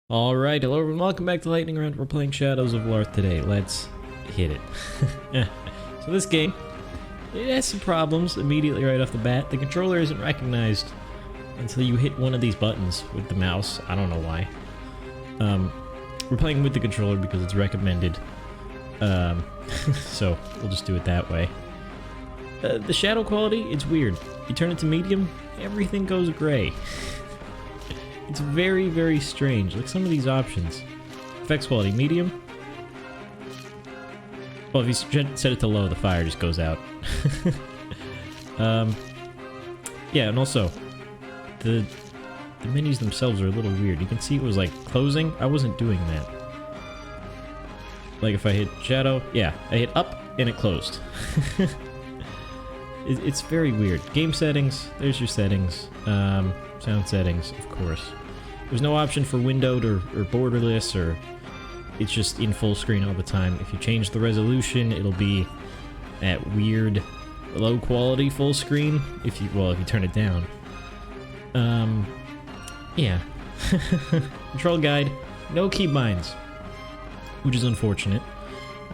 Alright, hello everyone, welcome back to Lightning Round. We're playing Shadows of Larth today. Let's hit it. So this game, it has some problems immediately right off the bat. The controller isn't recognized until you hit one of these buttons with the mouse. I don't know why. We're playing with the controller because it's recommended. So we'll just do it that way. The shadow quality, it's weird. You turn it to medium, everything goes gray. It's very, very strange. Like some of these options. Effects quality, medium. Well, if you set it to low, the fire just goes out. Yeah, and also, the menus themselves are a little weird. You can see it was like closing. I wasn't doing that. Like if I hit shadow, yeah, I hit up and it closed. It's very weird. Game settings, there's your settings. Sound settings, of course. There's no option for windowed or borderless, or it's just in full screen all the time. If you change the resolution, it'll be at weird low quality full screen. If you turn it down. Yeah. Control guide, no keybinds, which is unfortunate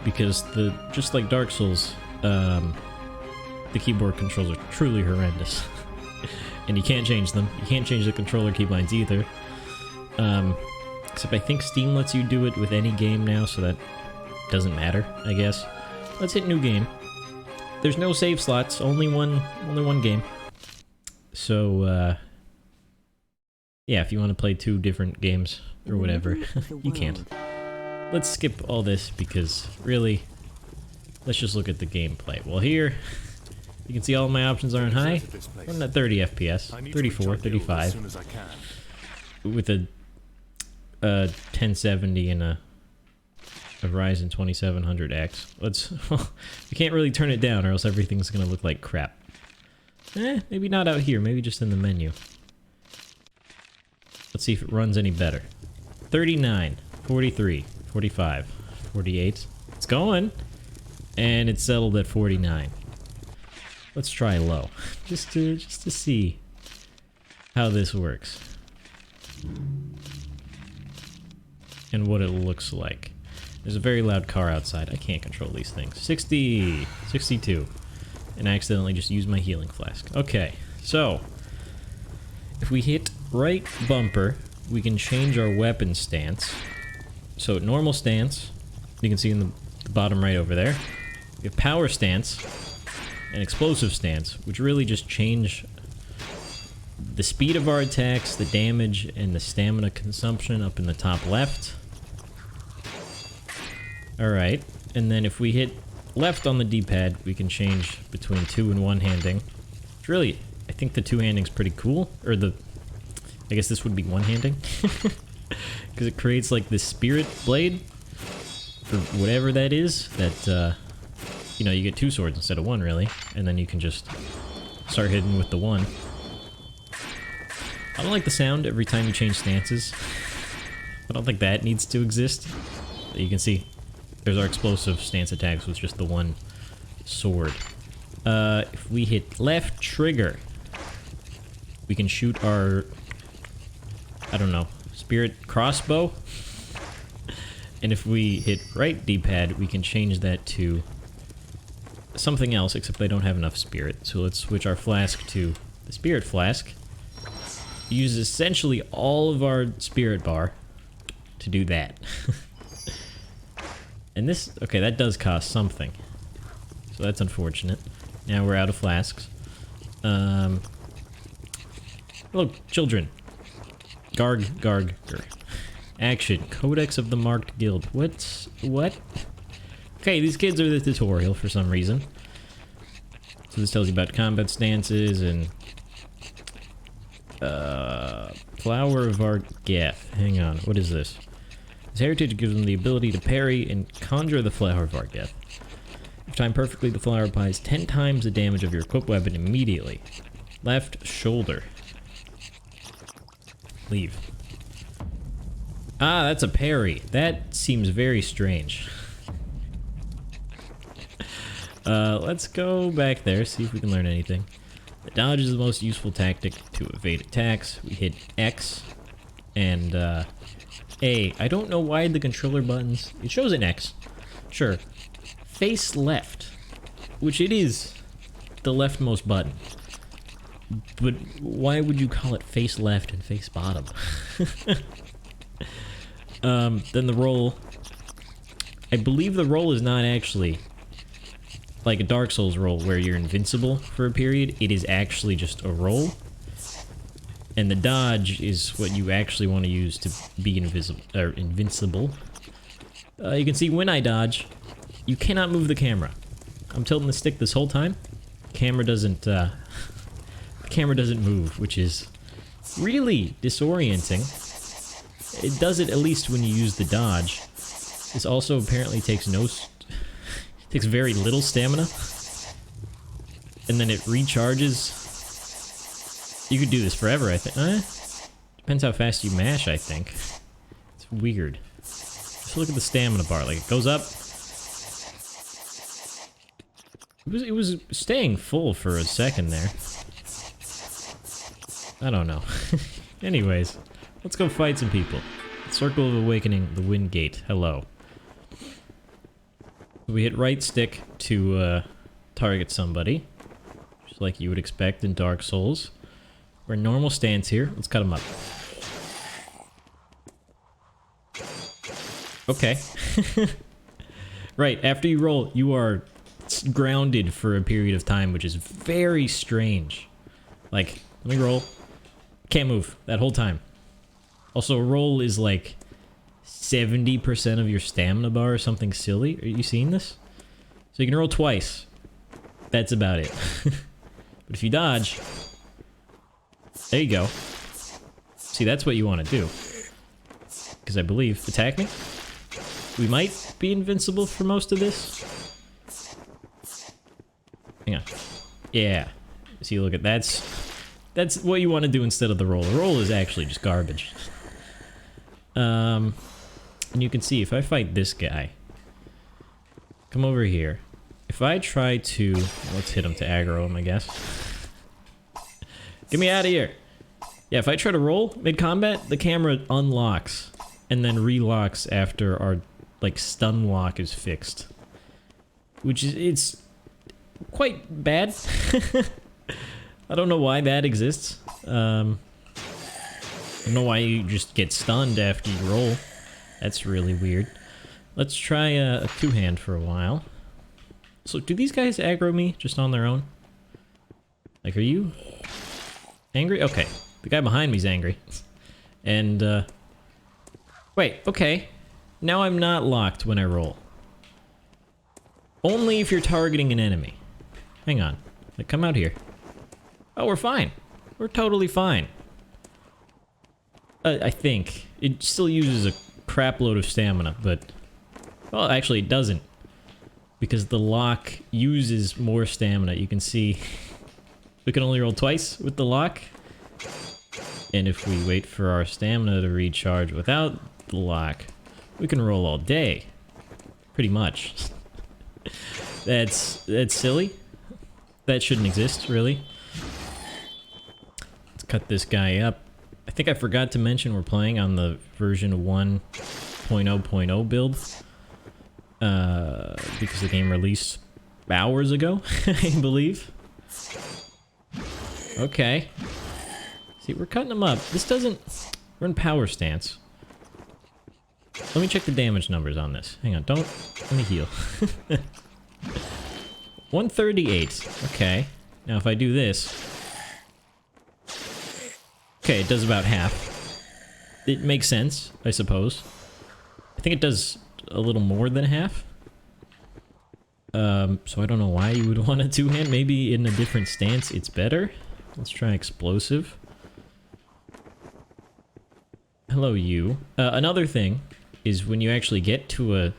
because just like Dark Souls, the keyboard controls are truly horrendous. And you can't change them. You can't change the controller keybinds either. Except I think Steam lets you do it with any game now, so that doesn't matter, I guess. Let's hit new game. There's no save slots, only one game. So, yeah, if you want to play two different games or whatever, you can't. Let's skip all this because, really, let's just look at the gameplay. Well, here, you can see all my options are on high. I'm at 30 FPS, 34, 35, with a 1070 and a Ryzen 2700X. We can't really turn it down or else everything's gonna look like crap. Maybe not out here, maybe just in the menu. Let's see if it runs any better. 39, 43, 45, 48. It's going, and it's settled at 49. Let's try low, just to see how this works and what it looks like. There's a very loud car outside. I can't control these things. 60, 62, and I accidentally just used my healing flask. Okay, so if we hit right bumper, we can change our weapon stance. So normal stance, you can see in the bottom right over there. We have power stance and explosive stance, which really just change the speed of our attacks, the damage, and the stamina consumption up in the top left. Alright, and then if we hit left on the D-pad, we can change between two and one-handing. Which really, I think the two-handing's pretty cool, or I guess this would be one-handing. Because it creates like this spirit blade, for whatever that is, that, you know, you get two swords instead of one, really, and then you can just start hitting with the one. I don't like the sound every time you change stances. I don't think that needs to exist. But you can see, there's our explosive stance attacks with just the one sword. If we hit left trigger, we can shoot our, I don't know, spirit crossbow. And if we hit right D-pad, we can change that to something else, except I don't have enough spirit. So let's switch our flask to the spirit flask. Use essentially all of our spirit bar to do that. And this, okay, that does cost something. So that's unfortunate. Now we're out of flasks. Hello, children. Garg, garg, grr. Action. Codex of the Marked Guild. What? Okay, these kids are the tutorial for some reason. So this tells you about combat stances and Flower of Argath. Hang on, what is this? His heritage gives him the ability to parry and conjure the Flower of Argath. If timed perfectly, the flower applies 10 times the damage of your equipped weapon immediately. Left shoulder. Leave. Ah, that's a parry. That seems very strange. Let's go back there, see if we can learn anything. The dodge is the most useful tactic to evade attacks. We hit X, and A. I don't know why the controller buttons... It shows an X. Sure. Face left. Which it is the leftmost button. But why would you call it face left and face bottom? Then the roll... I believe the roll is not actually like a Dark Souls roll where you're invincible for a period. It is actually just a roll. And the dodge is what you actually want to use to be invincible. You can see when I dodge, you cannot move the camera. I'm tilting the stick this whole time. Camera doesn't move, which is really disorienting. It does it at least when you use the dodge. This also apparently takes takes very little stamina. And then it recharges. You could do this forever, I think. Depends how fast you mash, I think. It's weird. Just look at the stamina bar. Like, it goes up. It was staying full for a second there. I don't know. Anyways, let's go fight some people. Circle of Awakening, the Wind Gate. Hello. We hit right stick to target somebody. Just like you would expect in Dark Souls. We're in normal stance here. Let's cut him up. Okay. Right, after you roll, you are grounded for a period of time, which is very strange. Like, let me roll. Can't move that whole time. Also, roll is like 70% of your stamina bar or something silly. Are you seeing this? So you can roll twice. That's about it. But if you dodge... There you go. See, that's what you want to do. Because I believe... Attack me? We might be invincible for most of this. Hang on. Yeah. See, look at that's what you want to do instead of the roll. The roll is actually just garbage. And you can see, if I fight this guy... Come over here. If I try to... Let's hit him to aggro him, I guess. Get me out of here! Yeah, if I try to roll mid-combat, the camera unlocks. And then relocks after our, like, stun lock is fixed. Which is... It's quite bad. I don't know why that exists. I don't know why you just get stunned after you roll. That's really weird. Let's try a two-hand for a while. So, do these guys aggro me just on their own? Like, are you angry? Okay. The guy behind me's angry. And, wait, okay. Now I'm not locked when I roll. Only if you're targeting an enemy. Hang on. Like, come out here. Oh, we're fine. We're totally fine. I think. It still uses a crap load of stamina, but... Well, actually, it doesn't. Because the lock uses more stamina. You can see... We can only roll twice with the lock. And if we wait for our stamina to recharge without the lock, we can roll all day. Pretty much. That's silly. That shouldn't exist, really. Let's cut this guy up. I think I forgot to mention we're playing on the version 1.0.0 build. Because the game released hours ago, I believe. Okay. See, we're cutting them up. This doesn't... We're in power stance. Let me check the damage numbers on this. Hang on, don't... Let me heal. 138. Okay. Now if I do this... Okay, it does about half. It makes sense, I suppose. I think it does a little more than half. So I don't know why you would want a two-hand. Maybe in a different stance it's better. Let's try explosive. Hello, you. Another thing is when you actually get to a...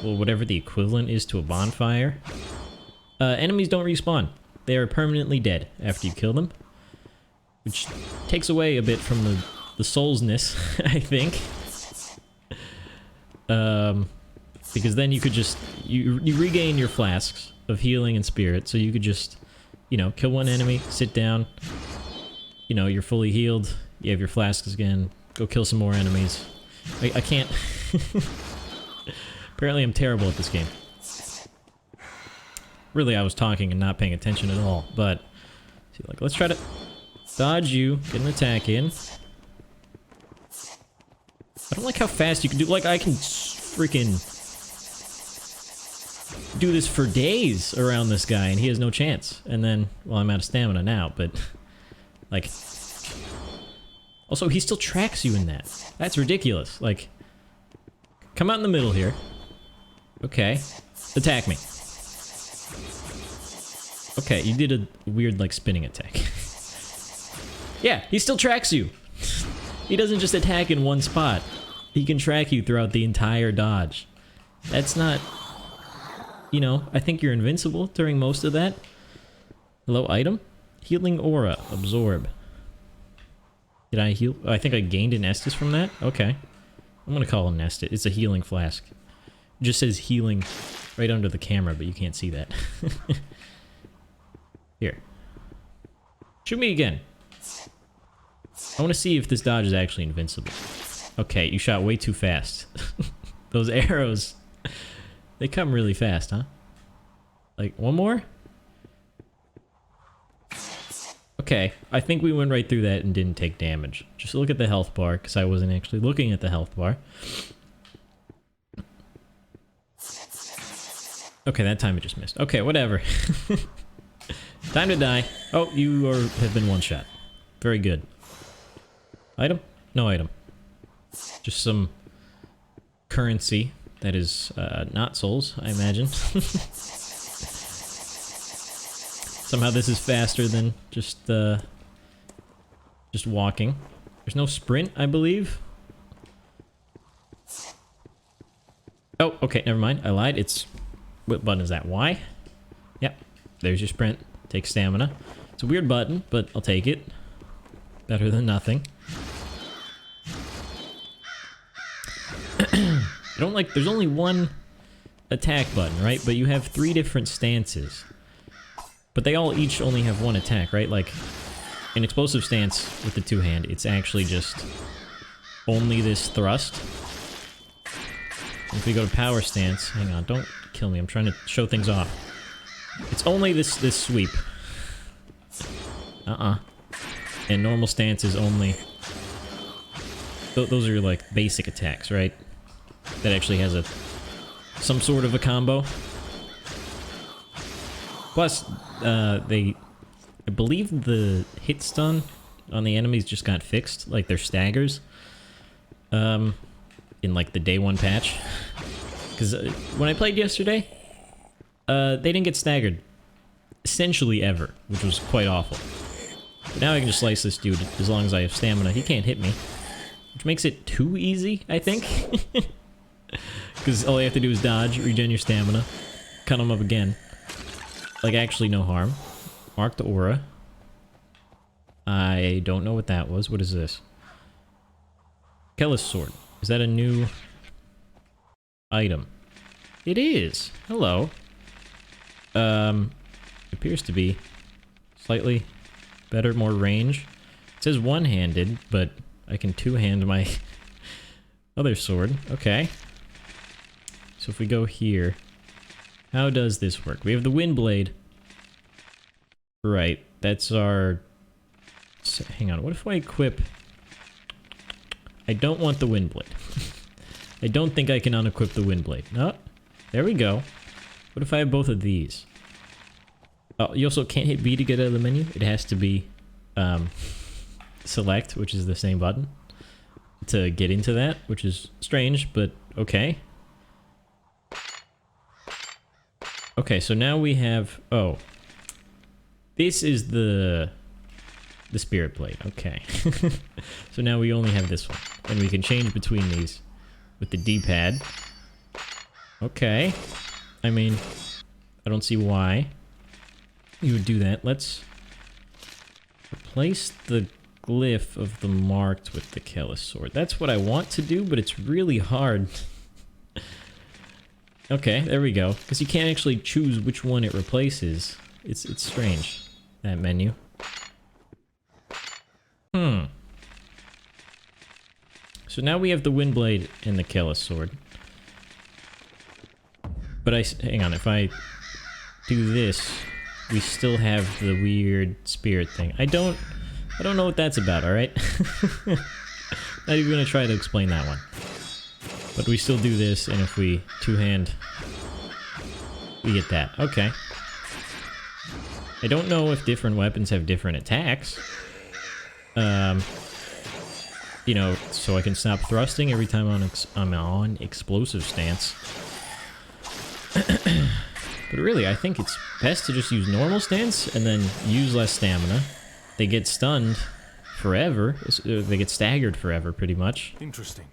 Well, whatever the equivalent is to a bonfire, enemies don't respawn. They are permanently dead after you kill them. Which takes away a bit from the soulsness, I think. Because then you could just... You regain your flasks of healing and spirit, so you could just, you know, kill one enemy, sit down, you know, you're fully healed, you have your flasks again, go kill some more enemies. I can't... Apparently I'm terrible at this game. Really, I was talking and not paying attention at all, but... See, like, let's try to dodge you, get an attack in. I don't like how fast you can do... Like, I can freaking... do this for days around this guy, and he has no chance. And then... Well, I'm out of stamina now, but... Like... Also, he still tracks you in that. That's ridiculous. Like... Come out in the middle here. Okay. Attack me. Okay, you did a weird, like, spinning attack. Yeah, he still tracks you. He doesn't just attack in one spot. He can track you throughout the entire dodge. That's not... You know, I think you're invincible during most of that. Hello, item? Healing aura. Absorb. Did I heal? Oh, I think I gained an Estus from that? Okay. I'm gonna call it an Estus. It's a healing flask. It just says healing right under the camera, but you can't see that. Here. Shoot me again. I want to see if this dodge is actually invincible. Okay, you shot way too fast. Those arrows, they come really fast, huh? Like, one more? Okay, I think we went right through that and didn't take damage. Just look at the health bar, because I wasn't actually looking at the health bar. Okay, that time it just missed. Okay, whatever. Time to die. Oh, you have been one shot. Very good. Item? No item. Just some currency that is not souls, I imagine. Somehow this is faster than just walking. There's no sprint, I believe. Oh, okay, never mind. I lied. It's... What button is that? Y? Yep. There's your sprint. Take stamina. It's a weird button, but I'll take it. Better than nothing. I don't like... There's only one attack button, right? But you have 3 different stances. But they all each only have 1 attack, right? Like, an explosive stance with the 2-hand, it's actually just only this thrust. If we go to power stance... Hang on, don't kill me. I'm trying to show things off. It's only this sweep. And normal stance is only... Those are like basic attacks, right? That actually has some sort of a combo. Plus, I believe the hit stun on the enemies just got fixed, like their staggers. In like the day 1 patch. Because when I played yesterday, they didn't get staggered. Essentially ever, which was quite awful. But now I can just slice this dude as long as I have stamina. He can't hit me. Which makes it too easy, I think. Because all you have to do is dodge, regen your stamina, cut him up again. Like, actually no harm. Mark the aura. I don't know what that was. What is this? Kellis sword. Is that a new item? It is. Hello. Appears to be slightly better, more range. It says one-handed, but I can two-hand my other sword. Okay. So if we go here, how does this work? We have the wind blade. Right, that's our... So, hang on, what if I equip... I don't want the wind blade. I don't think I can unequip the wind blade. No, there we go. What if I have both of these? Oh, you also can't hit B to get out of the menu. It has to be select, which is the same button, to get into that, which is strange, but okay. Okay, so now we have... Oh. This is the spirit blade. Okay. So now we only have this one. And we can change between these with the D-pad. Okay. I mean, I don't see why you would do that. Let's replace the glyph of the marked with the Kellis sword. That's what I want to do, but it's really hard. Okay, there we go. Because you can't actually choose which one it replaces. It's strange, that menu. So now we have the Windblade and the Kellis sword. But hang on, if I do this, we still have the weird spirit thing. I don't know what that's about, alright? Not even gonna try to explain that one. But we still do this, and if we two-hand, we get that. Okay. I don't know if different weapons have different attacks. You know, so I can stop thrusting every time I'm on explosive stance. But really, I think it's best to just use normal stance and then use less stamina. They get stunned forever. They get staggered forever, pretty much. Interesting.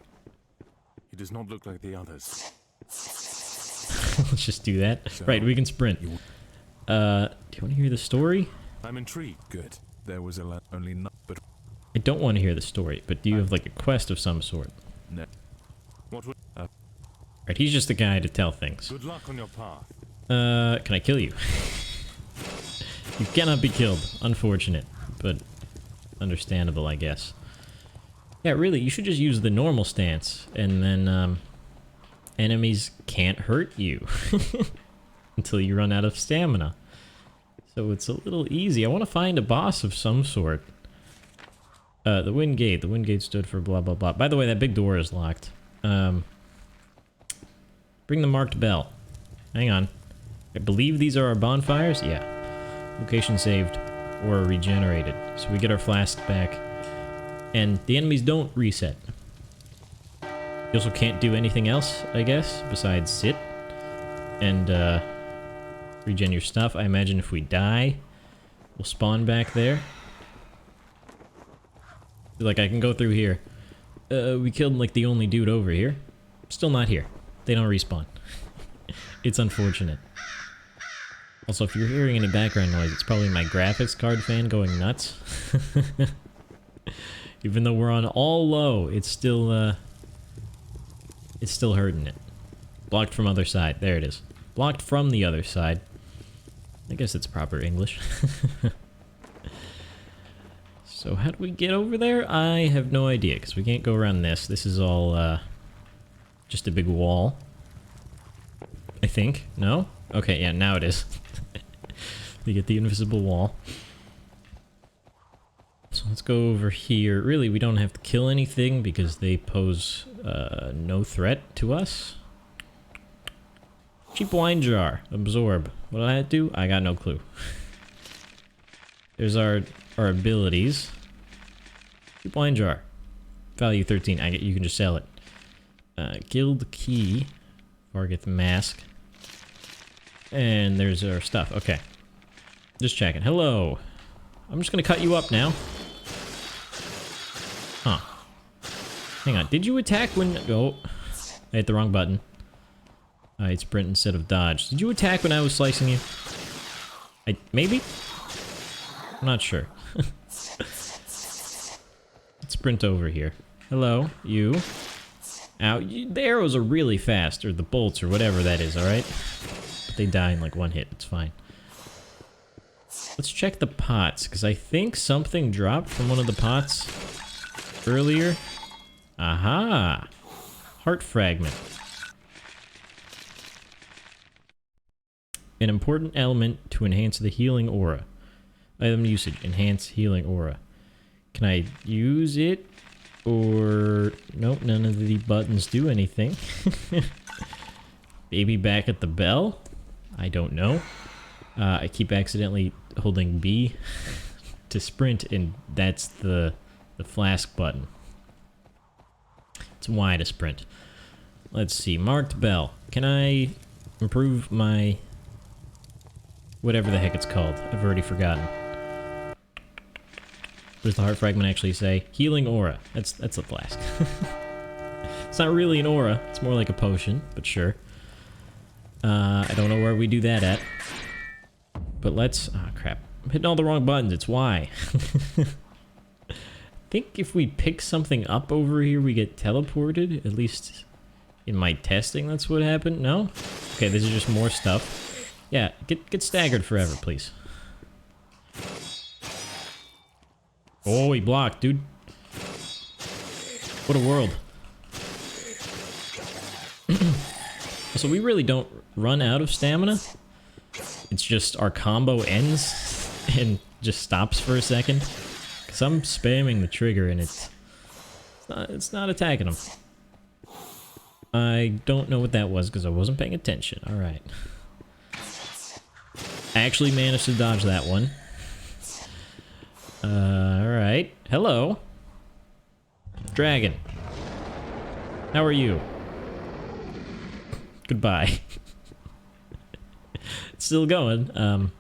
He does not look like the others. Let's just do that. So, right, we can sprint. Do you want to hear the story? I'm intrigued. Good. There was only not, but I don't want to hear the story, but do you have like a quest of some sort? No. What would... Right, he's just a guy to tell things. Good luck on your path. Can I kill you? You cannot be killed. Unfortunate, but understandable, I guess. Yeah, really, you should just use the normal stance, and then, enemies can't hurt you until you run out of stamina. So it's a little easy. I want to find a boss of some sort. The Wind Gate. The Wind Gate stood for blah, blah, blah. By the way, that big door is locked. Bring the marked bell. Hang on. I believe these are our bonfires? Yeah. Location saved or regenerated. So we get our flask back. And the enemies don't reset. You also can't do anything else, I guess, besides sit and regen your stuff. I imagine if we die, we'll spawn back there. Like, I can go through here. We killed, like, the only dude over here. Still not here. They don't respawn. It's unfortunate. Also, if you're hearing any background noise, it's probably my graphics card fan going nuts. Even though we're on all low, it's still hurting it. Blocked from other side. There it is. Blocked from the other side. I guess it's proper English. So how do we get over there? I have no idea, because we can't go around this. This is all, just a big wall. I think. No? Okay, yeah, now it is. We get the invisible wall. So let's go over here. Really, we don't have to kill anything, because they pose, no threat to us. Cheap wine jar. Absorb. What did I do? I got no clue. There's our abilities. Cheap wine jar. Value 13. You can just sell it. Guild key. Vargoth mask. And there's our stuff. Okay. Just checking. Hello. I'm just gonna cut you up now. Huh. Hang on. Did you attack when... Oh. I hit the wrong button. I hit sprint instead of dodge. Did you attack when I was slicing you? Maybe? I'm not sure. Let's sprint over here. Hello, you. Ow, the arrows are really fast, or the bolts, or whatever that is, alright? But they die in like one hit, it's fine. Let's check the pots, because I think something dropped from one of the pots earlier. Aha! Heart fragment. An important element to enhance the healing aura. Item usage, enhance healing aura. Can I use it? Or... Nope, none of the buttons do anything. Maybe back at the bell? I don't know. I keep accidentally holding B to sprint, and that's the flask button. It's Y to sprint. Let's see, marked bell. Can I improve my... whatever the heck it's called? I've already forgotten. What does the heart fragment actually say? Healing aura. That's a flask. It's not really an aura. It's more like a potion, but sure. I don't know where we do that at. But let's... Oh, crap. I'm hitting all the wrong buttons. It's Y. I think if we pick something up over here, we get teleported. At least in my testing, that's what happened. No? Okay, this is just more stuff. Yeah, get staggered forever, please. Oh, he blocked, dude. What a world. So we really don't run out of stamina. It's just our combo ends and just stops for a second. Because I'm spamming the trigger and it's not attacking him. I don't know what that was because I wasn't paying attention. Alright. I actually managed to dodge that one. Alright. Hello. Dragon. How are you? Goodbye. It's still going. It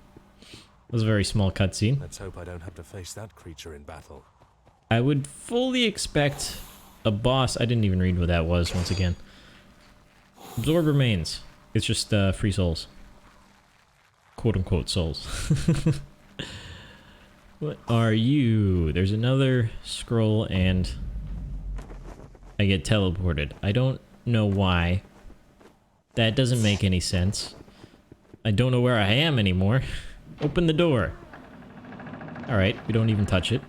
was a very small cutscene. Let's hope I don't have to face that creature in battle. I would fully expect a boss. I didn't even read what that was once again. Absorb remains. It's just free souls. Quote unquote souls. What are you? There's another scroll and I get teleported. I don't know why. That doesn't make any sense. I don't know where I am anymore. Open the door. Alright, we don't even touch it.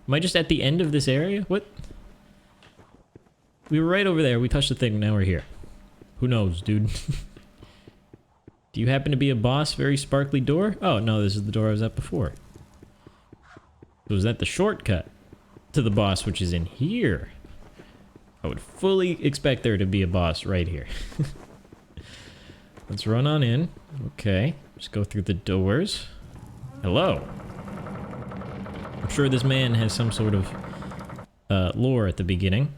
Am I just at the end of this area? What? We were right over there. We touched the thing. Now we're here. Who knows, dude? Do you happen to be a boss? Very sparkly door? Oh, no, this is the door I was at before. So is that the shortcut to the boss, which is in here? I would fully expect there to be a boss right here. Let's run on in. Okay, just go through the doors. Hello. I'm sure this man has some sort of lore at the beginning.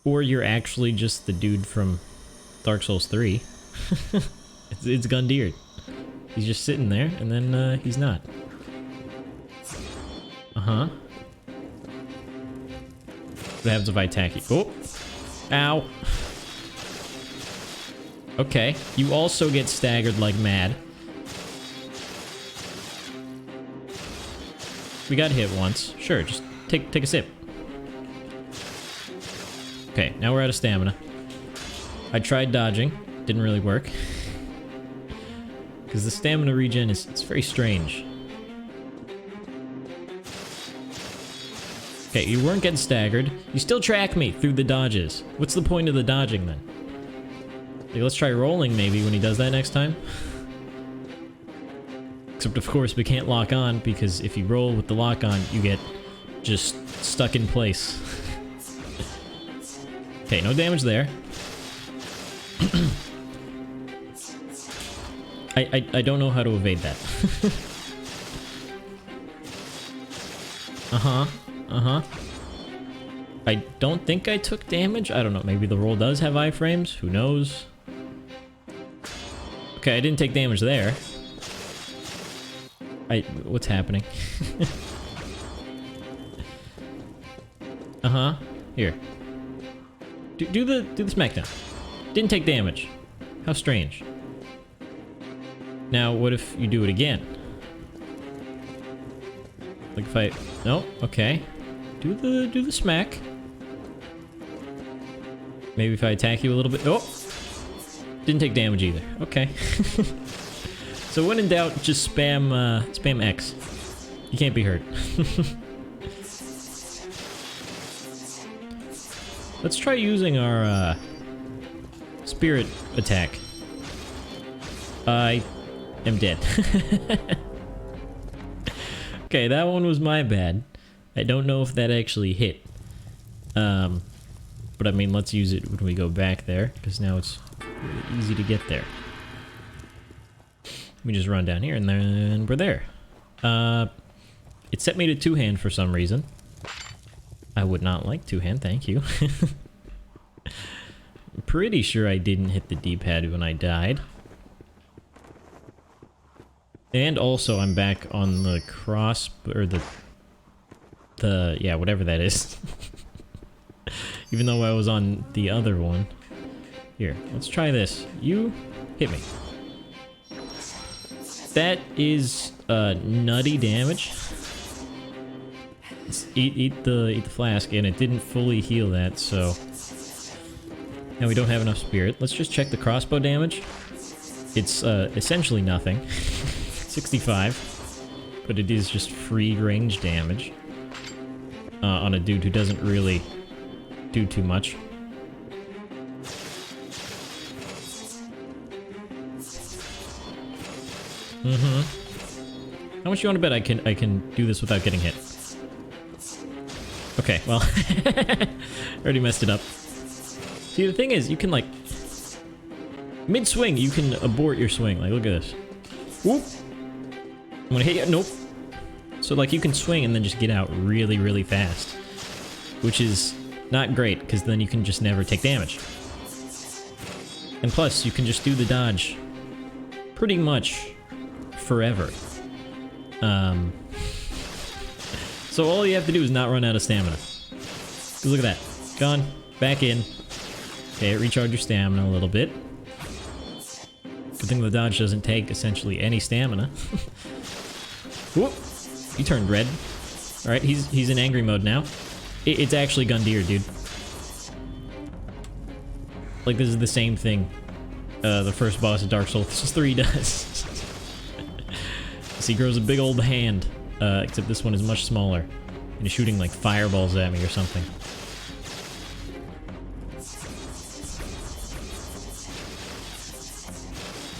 Or you're actually just the dude from Dark Souls 3. It's Gundyr. He's just sitting there, and then he's not. Uh-huh. What happens if I attack you? Oh! Ow! Okay, you also get staggered like mad. We got hit once. Sure, just take a sip. Okay, now we're out of stamina. I tried dodging. Didn't really work. Because the stamina regen it's very strange. Okay, you weren't getting staggered. You still track me through the dodges. What's the point of the dodging then? Like, let's try rolling maybe when he does that next time. Except of course we can't lock on because if you roll with the lock on, you get just stuck in place. Okay, no damage there. I don't know how to evade that. Uh-huh. Uh-huh. I don't think I took damage. I don't know. Maybe the roll does have iframes. Who knows? Okay, I didn't take damage there. What's happening? Uh-huh. Here. Do the smackdown. Didn't take damage. How strange. Now, what if you do it again? Like if I... No? Okay. Do the smack. Maybe if I attack you a little bit... Oh! Didn't take damage either. Okay. So when in doubt, just spam X. You can't be hurt. Let's try using our spirit attack. I am dead. Okay, that one was my bad. I don't know if that actually hit. But I mean, let's use it when we go back there, because now it's really easy to get there. We just run down here and then we're there. It set me to two-hand for some reason. I would not like two-hand, thank you. I'm pretty sure I didn't hit the D-pad when I died. And also I'm back on the cross, or yeah, whatever that is. Even though I was on the other one. Here, let's try this. You hit me. That is nutty damage. Let's eat the flask, and it didn't fully heal that, so now we don't have enough spirit. Let's just check the crossbow damage. It's essentially nothing. 65, but it is just free range damage on a dude who doesn't really do too much. How much you want to bet I can do this without getting hit? Okay, well, already messed it up. See, the thing is, you can like mid-swing, you can abort your swing. Like, look at this. Whoop! I'm gonna hit you. Nope. So like, you can swing and then just get out really, really fast, which is not great because then you can just never take damage. And plus, you can just do the dodge pretty much forever. So all you have to do is not run out of stamina. 'Cause look at that. Gone. Back in. Okay, recharge your stamina a little bit. Good thing the dodge doesn't take essentially any stamina. Whoop! He turned red. Alright, he's in angry mode now. It's actually Gundyr, dude. Like, this is the same thing the first boss of Dark Souls 3 does. So he grows a big old hand, except this one is much smaller. And he's shooting like fireballs at me or something.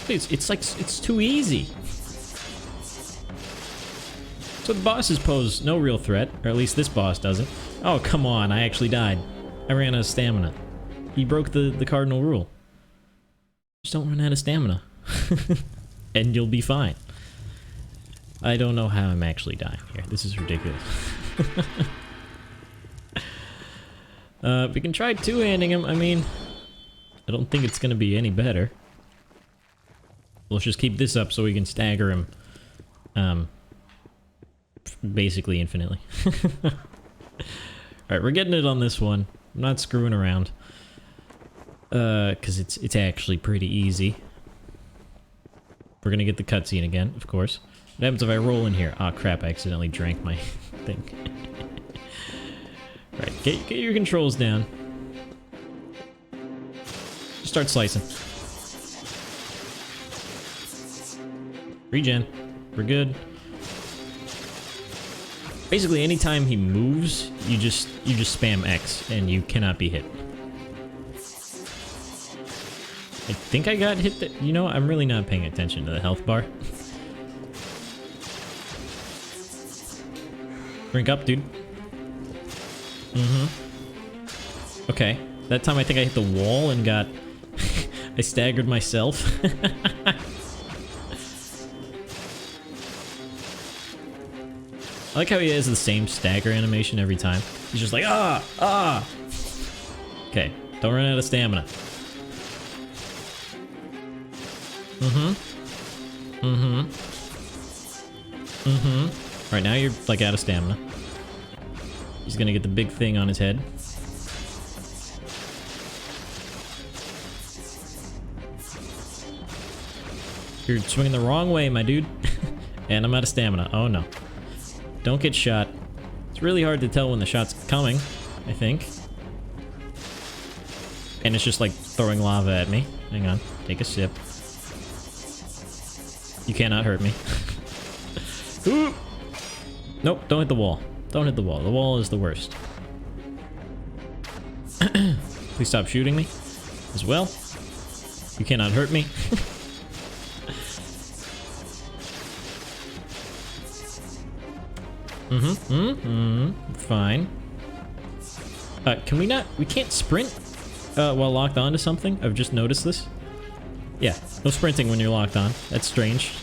It's too easy. So the bosses pose no real threat, or at least this boss doesn't. Oh, come on, I actually died. I ran out of stamina. He broke the cardinal rule. Just don't run out of stamina. And you'll be fine. I don't know how I'm actually dying here. This is ridiculous. We can try two-handing him. I mean, I don't think it's gonna be any better. Let's just keep this up so we can stagger him. Basically infinitely. Alright, we're getting it on this one. I'm not screwing around. Because it's actually pretty easy. We're gonna get the cutscene again, of course. What happens if I roll in here? Ah, crap, I accidentally drank my thing. Alright, get your controls down. Just start slicing. Regen. We're good. Basically, anytime he moves, you just spam X, and you cannot be hit. I think I got hit. You know, I'm really not paying attention to the health bar. Drink up, dude. Okay. That time I think I hit the wall and got... I staggered myself. I like how he has the same stagger animation every time. He's just like, ah, ah. Okay, don't run out of stamina. Alright, now you're like out of stamina. He's gonna get the big thing on his head. You're swinging the wrong way, my dude. And I'm out of stamina. Oh no. Don't get shot. It's really hard to tell when the shot's coming, I think. And it's just like throwing lava at me. Hang on. Take a sip. You cannot hurt me. Ooh. Nope, don't hit the wall. Don't hit the wall. The wall is the worst. Please stop shooting me as well. You cannot hurt me. Fine. Can we not? We can't sprint while locked onto something? I've just noticed this. Yeah, no sprinting when you're locked on. That's strange.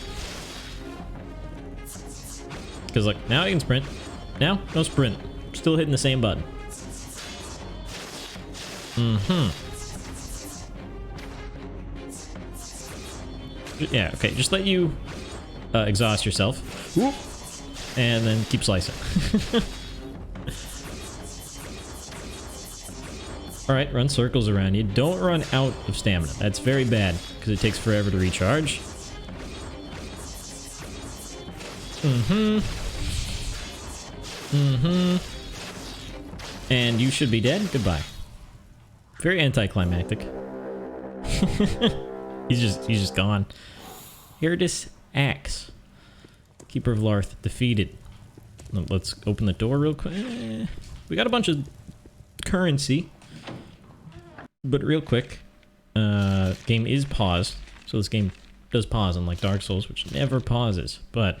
Because, like, now I can sprint. Now, no sprint. Still hitting the same button. Yeah, okay, just let you exhaust yourself. Whoop. And then keep slicing. Alright, run circles around you. Don't run out of stamina. That's very bad, because it takes forever to recharge. And you should be dead. Goodbye. Very anticlimactic. He's just gone. Iridis Axe. Keeper of Larth defeated. Let's open the door real quick. We got a bunch of currency. But real quick, game is paused, so this game does pause, unlike Dark Souls, which never pauses. But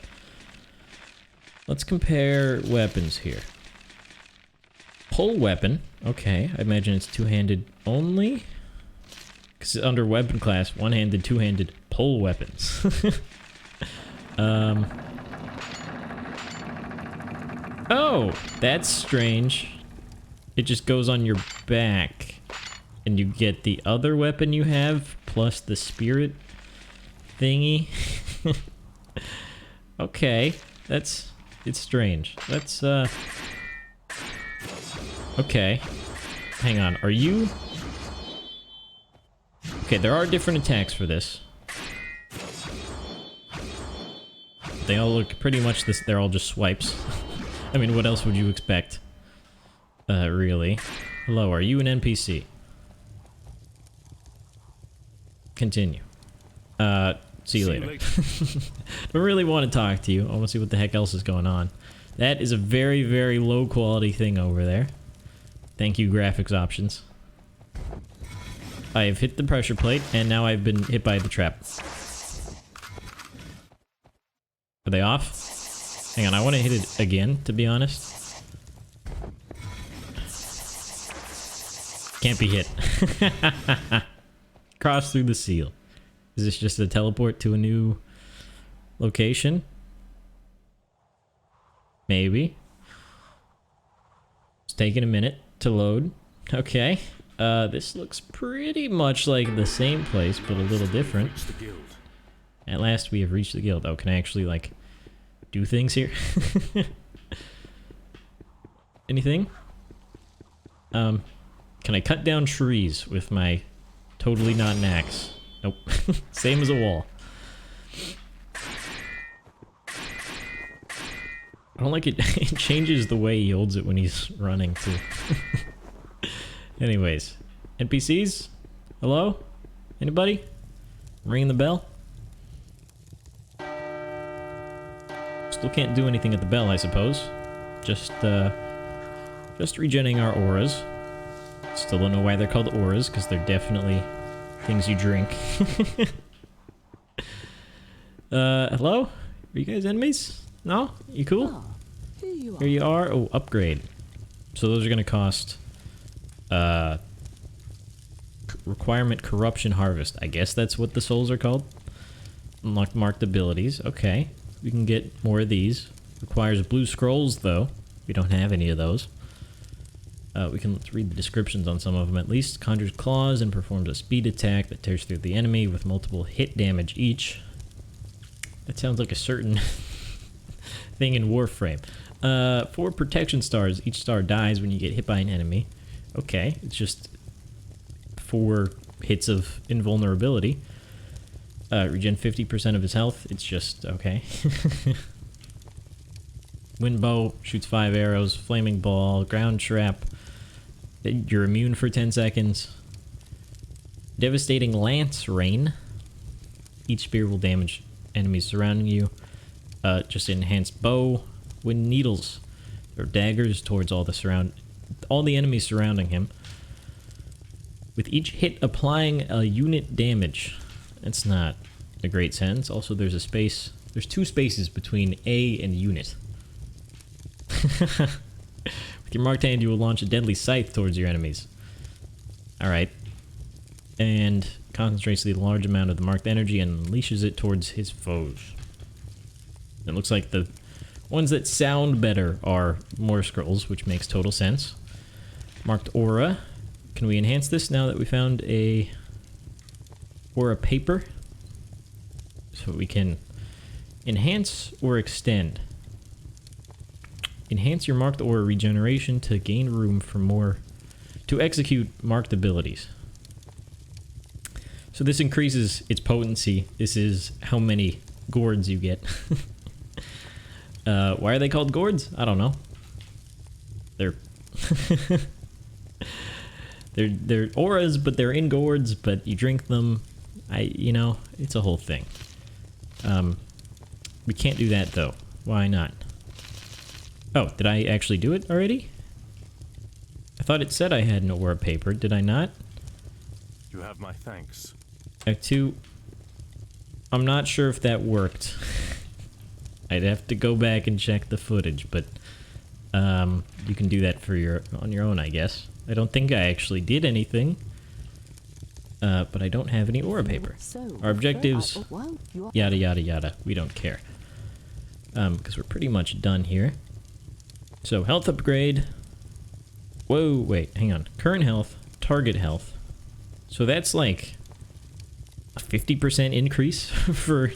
let's compare weapons here. Pull weapon. Okay, I imagine it's two-handed only. Because under weapon class, one-handed, two-handed pull weapons. Oh, that's strange. It just goes on your back. And you get the other weapon you have, plus the spirit thingy. Okay, it's strange. Let's, okay. Hang on, are you... Okay, there are different attacks for this. They all look pretty much this, they're all just swipes. I mean, what else would you expect? Really? Hello, are you an NPC? Continue. See you later. Don't really want to talk to you. I want to see what the heck else is going on. That is a very, very low quality thing over there. Thank you, graphics options. I have hit the pressure plate, and now I've been hit by the trap. Are they off? Hang on, I want to hit it again, to be honest. Can't be hit. Cross through the seal. Is this just a teleport to a new location? Maybe. It's taking a minute to load. Okay. This looks pretty much like the same place, but a little different. At last we have reached the guild. Oh, can I actually, like, do things here? Anything? Can I cut down trees with my totally not an axe? Nope. Same as a wall. I don't like it. It changes the way he holds it when he's running, too. Anyways. NPCs? Hello? Anybody? Ringing the bell? Still can't do anything at the bell, I suppose. Just regenerating our auras. Still don't know why they're called auras, because they're definitely things you drink. Hello? Are you guys enemies? No? You cool? Here you are. Oh, upgrade. So those are gonna cost, requirement corruption harvest. I guess that's what the souls are called. Unlock marked abilities. Okay. We can get more of these. Requires blue scrolls, though. We don't have any of those. Let's read the descriptions on some of them at least. Conjures claws and performs a speed attack that tears through the enemy with multiple hit damage each. That sounds like a certain thing in Warframe. 4 protection stars. Each star dies when you get hit by an enemy. Okay, it's just 4 hits of invulnerability. Regen 50% of his health. It's just, okay. Wind bow, shoots 5 arrows. Flaming ball, ground trap. You're immune for 10 seconds. Devastating lance rain. Each spear will damage enemies surrounding you. Just enhanced bow. Wind needles. Or daggers towards all the enemies surrounding him. With each hit applying a unit damage. That's not a great sentence. Also, there's a space. There's 2 spaces between A and unit. With your marked hand, you will launch a deadly scythe towards your enemies. Alright. And concentrates the large amount of the marked energy and unleashes it towards his foes. It looks like the ones that sound better are more scrolls, which makes total sense. Marked aura. Can we enhance this now that we found a aura paper? So we can enhance or extend. Enhance your marked aura regeneration to gain room for more... to execute marked abilities. So this increases its potency. This is how many gourds you get. Why are they called gourds? I don't know. They're... they're auras, but they're in gourds, but you drink them. You know, it's a whole thing. We can't do that, though. Why not? Oh, did I actually do it already? I thought it said I had an aura paper. Did I not? You have my thanks. Act 2. I'm not sure if that worked. I'd have to go back and check the footage, but you can do that on your own, I guess. I don't think I actually did anything, but I don't have any aura paper. Our objectives, yada yada yada. We don't care, because we're pretty much done here. So health upgrade. Whoa, wait, hang on. Current health, target health. So that's like a 50% increase for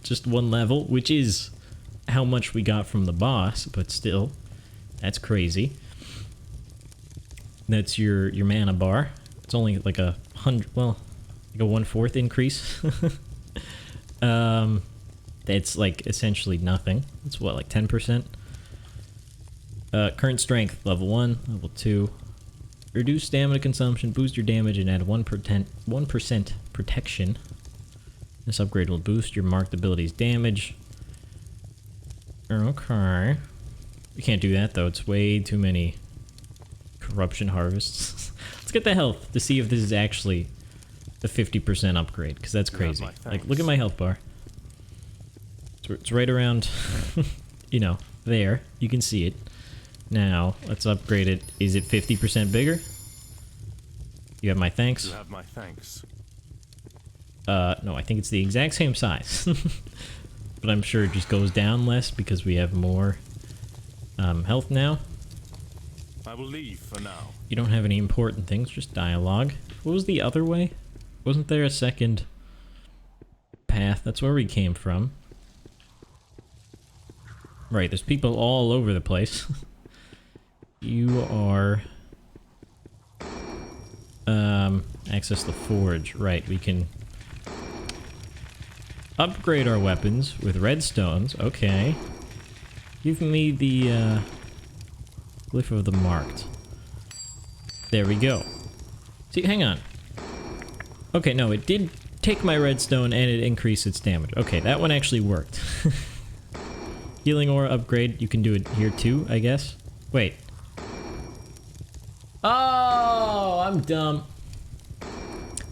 just one level, which is how much we got from the boss, but still, that's crazy. That's your mana bar. It's only like a 100, well, like a 1/4 increase. It's like essentially nothing. It's what, like 10%? Current strength, level 1, level 2. Reduce stamina consumption, boost your damage, and add 1% protection. This upgrade will boost your marked abilities damage. Okay. We can't do that though, it's way too many corruption harvests. Let's get the health to see if this is actually the 50% upgrade, because that's crazy. Like, look at my health bar. It's right around, you know, there. You can see it. Now, let's upgrade it. Is it 50% bigger? You have my thanks? You have my thanks. No, I think it's the exact same size. But I'm sure it just goes down less because we have more health now. I will leave for now. You don't have any important things, just dialogue. What was the other way? Wasn't there a second path? That's where we came from. Right, there's people all over the place. You are... access the forge. Right, we can upgrade our weapons with redstones. Okay. Give me the glyph of the marked. There we go. See, hang on. Okay, no, it did take my redstone and it increased its damage. Okay, that one actually worked. Healing aura upgrade, you can do it here too, I guess. Wait. Oh, I'm dumb.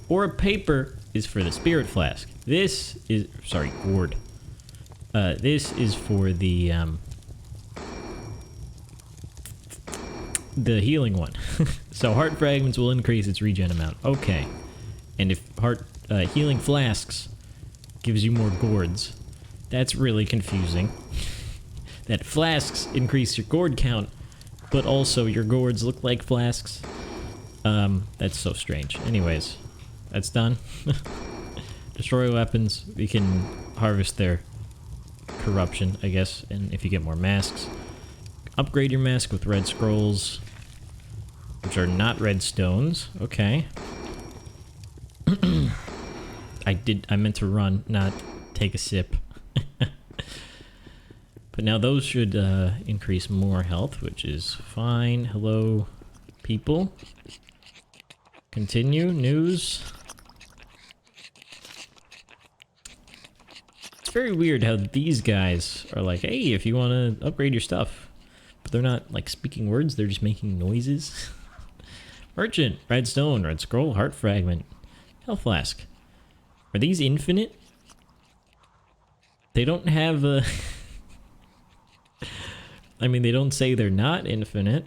Aura paper is for the spirit flask. This is, sorry, gourd. This is for the healing one. So heart fragments will increase its regen amount. Okay. And if healing flasks gives you more gourds, that's really confusing. That flasks increase your gourd count, but also your gourds look like flasks. That's so strange. Anyways, that's done. Destroy weapons. We can harvest their corruption, I guess, and if you get more masks. Upgrade your mask with red scrolls, which are not red stones. Okay. I meant to run, not take a sip. But now those should increase more health, which is fine. Hello, people. Continue. News. It's very weird how these guys are like, hey, if you want to upgrade your stuff. But they're not, like, speaking words. They're just making noises. Merchant. Red stone. Red scroll. Heart fragment. Health flask. Are these infinite? They don't have a... I mean, they don't say they're not infinite.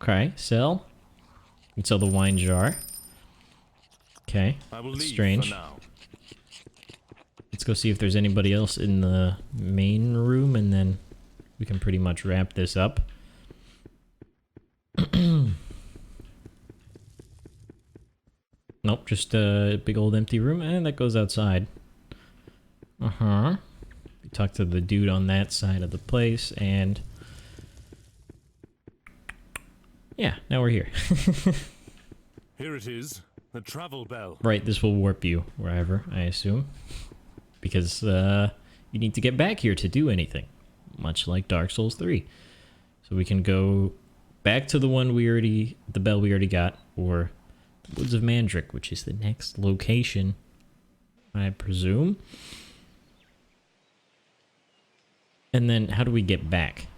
Okay, sell. You can sell the wine jar. Okay, that's strange. Let's go see if there's anybody else in the main room, and then we can pretty much wrap this up. Nope, just a big old empty room, and that goes outside. Uh-huh. We talked to the dude on that side of the place, and... yeah, now we're here. Here it is, the travel bell. Right, this will warp you wherever, I assume. Because, you need to get back here to do anything. Much like Dark Souls 3. So we can go back to the one the bell we already got, or the Woods of Mandrick, which is the next location, I presume. And then, how do we get back?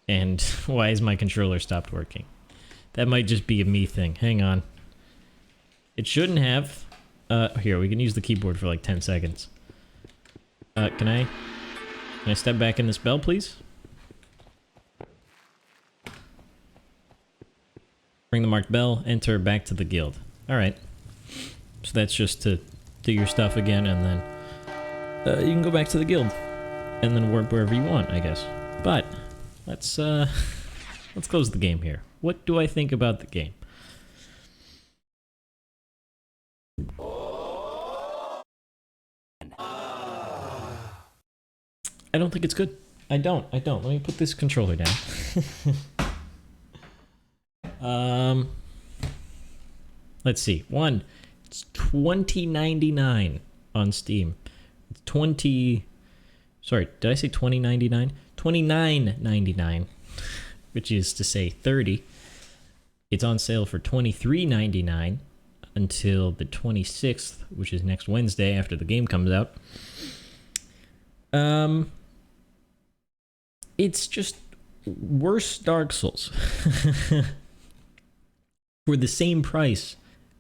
And why has my controller stopped working? That might just be a me thing. Hang on. It shouldn't have. Here, we can use the keyboard for like 10 seconds. Can I step back in this bell, please? Ring the marked bell, enter back to the guild. Alright. So that's just to do your stuff again, and then you can go back to the guild. And then warp wherever you want, I guess. But, let's close the game here. What do I think about the game? I don't think it's good. I don't. Let me put this controller down. Let's see. One, it's $20.99 on Steam. It's 20. Sorry, did I say $20.99? $29.99, which is to say 30. It's on sale for $23.99 until the 26th, which is next Wednesday after the game comes out. It's just worse Dark Souls for the same price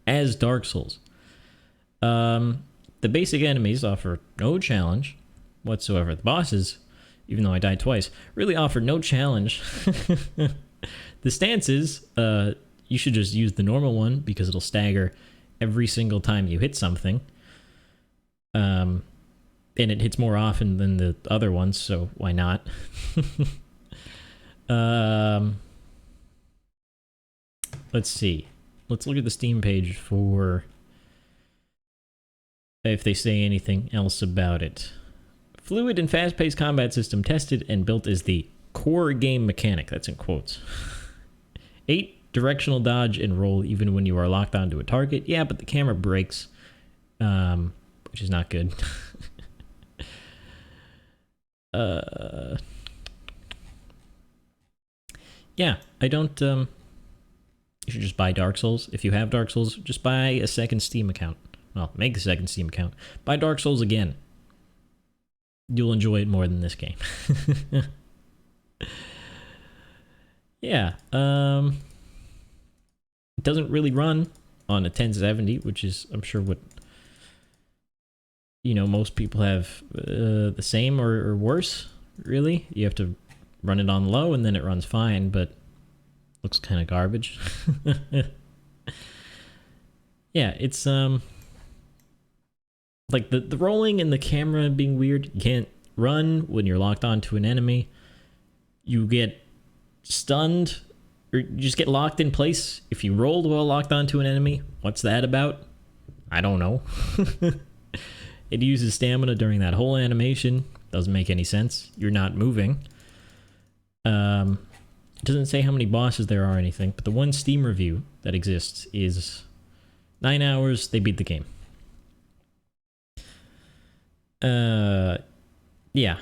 as Dark Souls. The basic enemies offer no challenge whatsoever. The bosses, even though I died twice, really offer no challenge. The stances, you should just use the normal one because it'll stagger every single time you hit something. And it hits more often than the other ones, so why not? Let's see. Let's look at the Steam page for if they say anything else about it. Fluid and fast-paced combat system tested and built as the core game mechanic. That's in quotes. 8 directional dodge and roll even when you are locked onto a target. Yeah, but the camera breaks, which is not good. Yeah, I don't, you should just buy Dark Souls. If you have Dark Souls, just buy a second Steam account. Well, make a second Steam account. Buy Dark Souls again. You'll enjoy it more than this game. Yeah, it doesn't really run on a 1070, which is, I'm sure, what, you know, most people have the same or worse, really. You have to run it on low and then it runs fine, but looks kind of garbage. Yeah, it's like the rolling and the camera being weird. You can't run when you're locked onto an enemy. You get stunned, or you just get locked in place if you rolled while locked onto an enemy. What's that about? I don't know. It uses stamina during that whole animation. Doesn't make any sense. You're not moving. It doesn't say how many bosses there are or anything, but the one Steam review that exists is 9 hours, they beat the game. Yeah.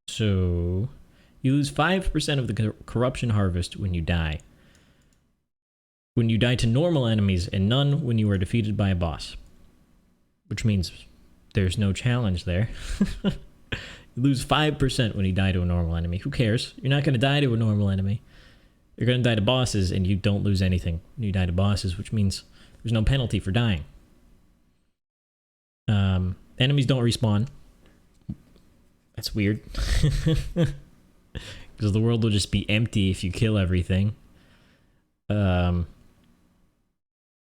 So, you lose 5% of the corruption harvest when you die. When you die to normal enemies, and none when you are defeated by a boss. Which means there's no challenge there. You lose 5% when you die to a normal enemy. Who cares? You're not going to die to a normal enemy. You're going to die to bosses, and you don't lose anything when you die to bosses, which means there's no penalty for dying. Enemies don't respawn. That's weird. Because the world will just be empty if you kill everything. And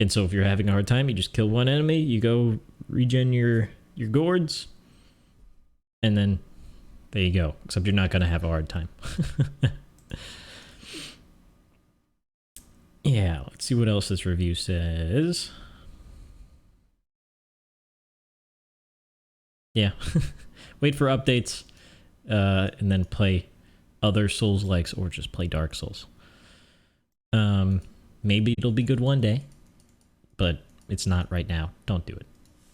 so if you're having a hard time, you just kill one enemy, you go regen your gourds, and then there you go. Except you're not going to have a hard time. Yeah, let's see what else this review says. Yeah. Wait for updates, and then play other Souls-likes or just play Dark Souls. Maybe it'll be good one day, but it's not right now. Don't do it.